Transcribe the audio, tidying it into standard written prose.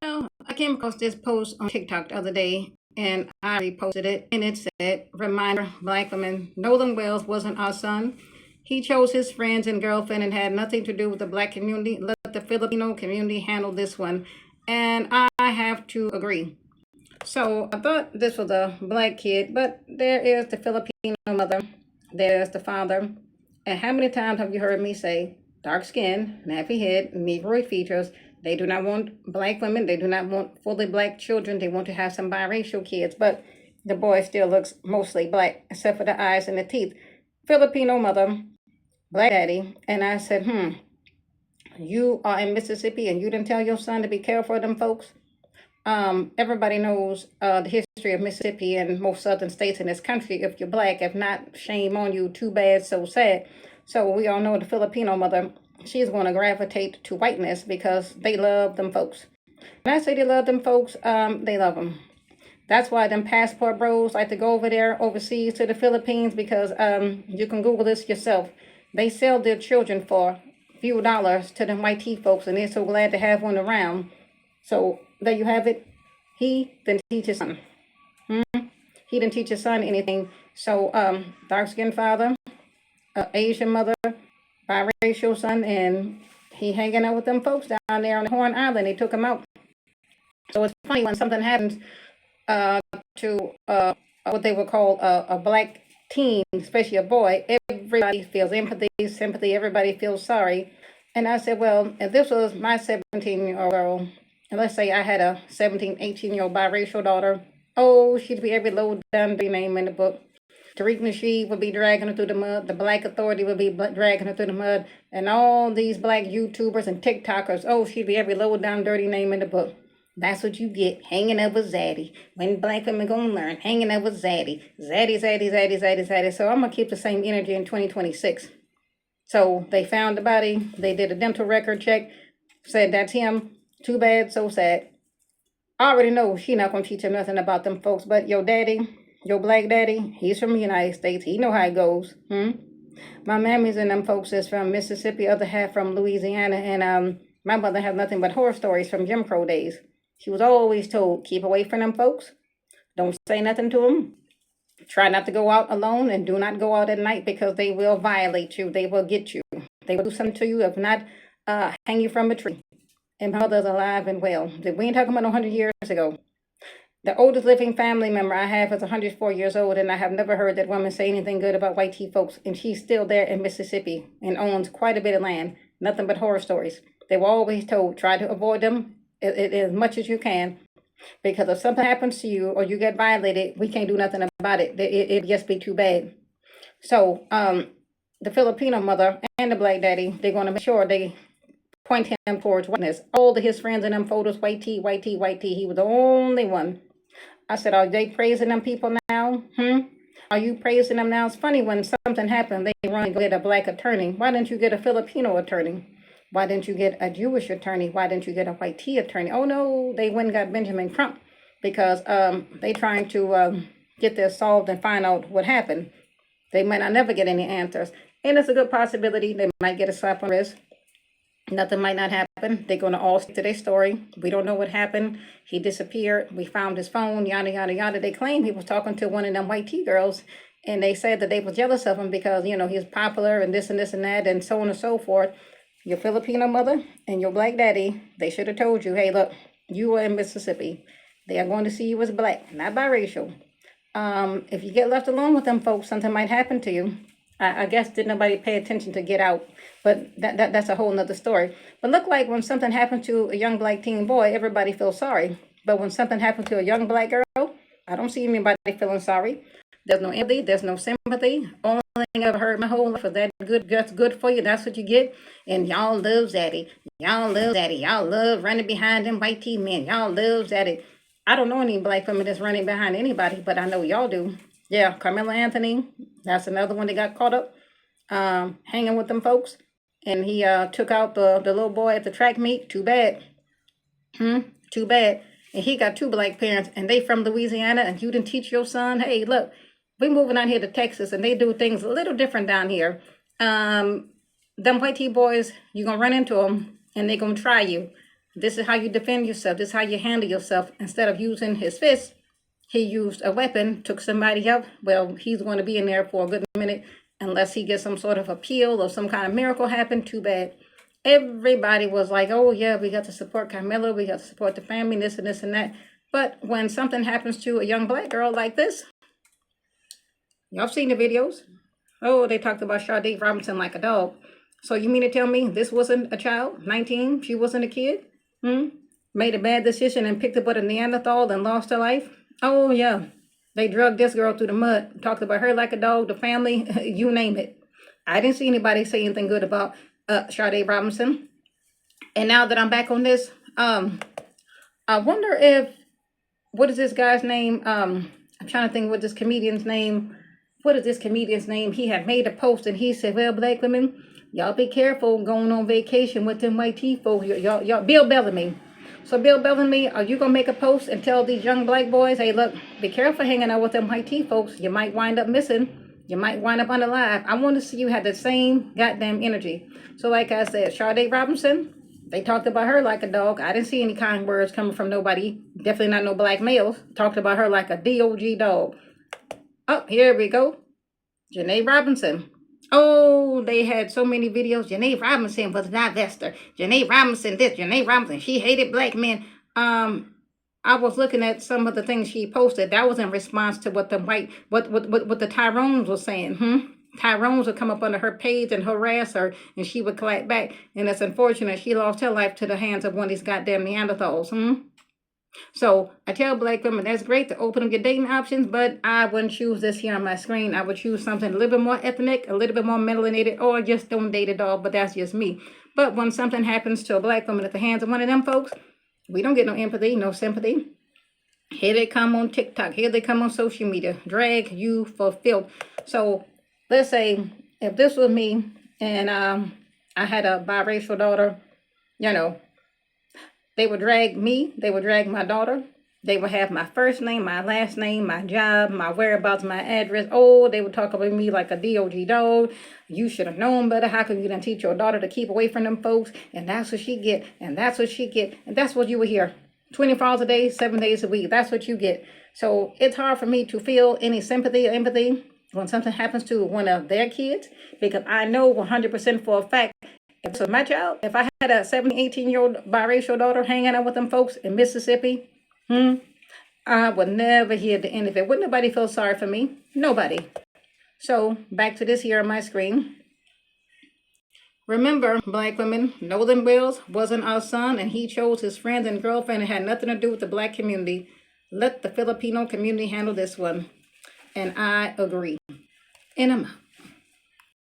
Well, I came across this post on TikTok the other day and I reposted it and it said, reminder, black women, Nolan Wells wasn't our son. He chose his friends and girlfriend and had nothing to do with the black community. Let the Filipino community handle this one. And I have to agree. So I thought this was a black kid, but there is the Filipino mother, there's the father. And how many times have you heard me say, dark skin, nappy head, Negroid features? They do not want black women. They do not want fully black children. They want to have some biracial kids, but the boy still looks mostly black, except for the eyes and the teeth. Filipino mother, black daddy. And I said, you are in Mississippi and you didn't tell your son to be careful of them folks? Everybody knows the history of Mississippi and most southern states in this country. If you're black, if not, shame on you. Too bad, so sad. So we all know the Filipino mother, she's going to gravitate to whiteness because they love them folks. When I say they love them folks, they love them. That's why them passport bros like to go over there overseas to the Philippines because you can Google this yourself. They sell their children for a few dollars to them white tea folks, and they're so glad to have one around. So there you have it. He didn't teach his son. He didn't teach his son anything. So dark-skinned father, Asian mother, biracial son, and he hanging out with them folks down there on Horn Island. They took him out. So it's funny when something happens to what they would call a black teen, especially a boy. Everybody feels empathy, sympathy. Everybody feels sorry. And I said, well, if this was my 17-year-old girl, and let's say I had a 17, 18-year-old biracial daughter, oh, she'd be every low down name in the book. Tariq Nasheed would be dragging her through the mud. The Black Authority would be dragging her through the mud. And all these black YouTubers and TikTokers, oh, she'd be every low down dirty name in the book. That's what you get, hanging up with Zaddy. When black women gonna learn, hanging up with Zaddy. Zaddy, Zaddy, Zaddy, Zaddy, Zaddy. So I'm gonna keep the same energy in 2026. So they found the body. They did a dental record check. Said that's him. Too bad, so sad. I already know she not gonna teach him nothing about them folks, but your daddy, your black daddy, he's from the United States. He know how it goes. My mammy's and them folks is from Mississippi, other half from Louisiana, and my mother have nothing but horror stories from Jim Crow days. She was always told, keep away from them folks. Don't say nothing to them. Try not to go out alone, and do not go out at night because they will violate you. They will get you. They will do something to you, if not hang you from a tree. And my mother's alive and well. We ain't talking about 100 years ago. The oldest living family member I have is 104 years old, and I have never heard that woman say anything good about white tea folks. And she's still there in Mississippi and owns quite a bit of land. Nothing but horror stories. They were always told, try to avoid them as much as you can. Because if something happens to you or you get violated, we can't do nothing about it. It'd just be too bad. So the Filipino mother and the black daddy, they're going to make sure they point him towards whiteness. All of his friends in them photos, white tea, white tea, white tea. He was the only one. I said, are they praising them people now? Are you praising them now? It's funny when something happened, they run and get a black attorney. Why didn't you get a Filipino attorney? Why didn't you get a Jewish attorney? Why didn't you get a white tea attorney? Oh no, they went and got Benjamin Crump because they trying to get this solved and find out what happened. They might not never get any answers. And it's a good possibility they might get a slap on the wrist. Nothing might not happen. They're going to all stick to their story. We don't know what happened. He disappeared. We found his phone, yada, yada, yada. They claim he was talking to one of them white tea girls, and they said that they were jealous of him because, you know, he's popular and this and this and that and so on and so forth. Your Filipino mother and your black daddy, they should have told you, hey, look, you are in Mississippi. They are going to see you as black, not biracial. If you get left alone with them folks, something might happen to you. I guess did nobody pay attention to Get Out, but that's a whole nother story. But look like when something happened to a young black teen boy, everybody feels sorry. But when something happened to a young black girl, I don't see anybody feeling sorry. There's no empathy, there's no sympathy. Only thing I've heard my whole life is that that's good for you, that's what you get. And y'all love Zaddy. Y'all love Zaddy. Y'all love running behind them white tea men. Y'all love Zaddy. I don't know any black women that's running behind anybody, but I know y'all do. Yeah, Carmela Anthony, that's another one that got caught up hanging with them folks. And he took out the little boy at the track meet. Too bad. Too bad. And he got two black parents, and they from Louisiana, and you didn't teach your son, hey, look, we're moving out here to Texas, and they do things a little different down here. Them white tea boys, you're going to run into them, and they're going to try you. This is how you defend yourself. This is how you handle yourself. Instead of using his fist, he used a weapon, took somebody out. Well, he's going to be in there for a good minute unless he gets some sort of appeal or some kind of miracle happen. Too bad. Everybody was like, oh, yeah, we got to support Carmilla. We got to support the family, this and this and that. But when something happens to a young black girl like this, y'all seen the videos. Oh, they talked about Sade Robinson like a dog. So you mean to tell me this wasn't a child, 19? She wasn't a kid? Made a bad decision and picked up with a Neanderthal and lost her life? Oh, yeah. They drugged this girl through the mud. Talked about her like a dog, the family, you name it. I didn't see anybody say anything good about Sade Robinson. And now that I'm back on this, I wonder if, what is this guy's name? I'm trying to think what this comedian's name. What is this comedian's name? He had made a post and he said, well, black women, y'all be careful going on vacation with them white people. Y'all, Bill Bellamy. So Bill Bellamy, are you going to make a post and tell these young black boys, hey, look, be careful hanging out with them white tea folks. You might wind up missing. You might wind up unalive. I want to see you have the same goddamn energy. So like I said, Sade Robinson, they talked about her like a dog. I didn't see any kind words coming from nobody. Definitely not no black males. Talked about her like a DOG dog. Oh, here we go. Janae Robinson. Oh, they had so many videos. Janae Robinson was an investor. Janae Robinson this. Janae Robinson, she hated black men. I was looking at some of the things she posted. That was in response to what the the Tyrones was saying. Tyrones would come up under her page and harass her, and she would clap back. And it's unfortunate she lost her life to the hands of one of these goddamn Neanderthals. So I tell black women, that's great to open up your dating options, but I wouldn't choose this here on my screen. I would choose something a little bit more ethnic, a little bit more melanated, or just don't date at all, but that's just me. But when something happens to a black woman at the hands of one of them folks, we don't get no empathy, no sympathy. Here they come on TikTok. Here they come on social media. Drag you for filth. So let's say if this was me and I had a biracial daughter, they would drag me. They would drag my daughter. They would have my first name, my last name, my job, my whereabouts, my address. Oh, they would talk about me like a DOG dog. You should have known better. How come you didn't teach your daughter to keep away from them folks? And that's what she get. And that's what she get. And that's what you would hear. 24 hours a day, 7 days a week. That's what you get. So it's hard for me to feel any sympathy or empathy when something happens to one of their kids, because I know 100% for a fact, if it was my child, if I had a 17, 18-year-old biracial daughter hanging out with them folks in Mississippi, I would never hear the end of it. Wouldn't nobody feel sorry for me? Nobody. So back to this here on my screen. Remember, black women, Nolan Wells wasn't our son, and he chose his friends and girlfriend. It had nothing to do with the black community. Let the Filipino community handle this one. And I agree. And I'm out.